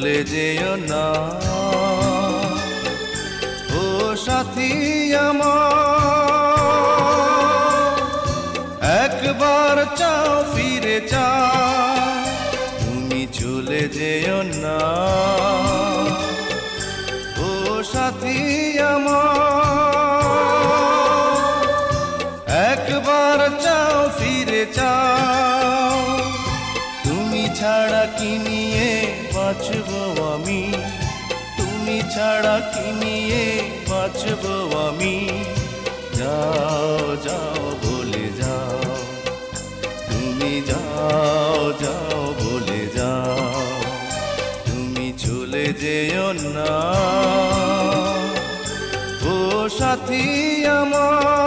চলে যেও না ও সাথী আমার, একবার চাও ফিরে চাও, তুমি চলে যেও না ও সাথী আমার, একবার চাও ফিরে চাও। তুমি ছাড়া কি নিয়ে বাঁচবো আমি, তুমি ছাড়া কি নিয়ে বাঁচবো আমি। যাও যাও বলে যাও, তুমি যাও যাও বলে যাও, তুমি চলে যেও না ও সাথী আমার।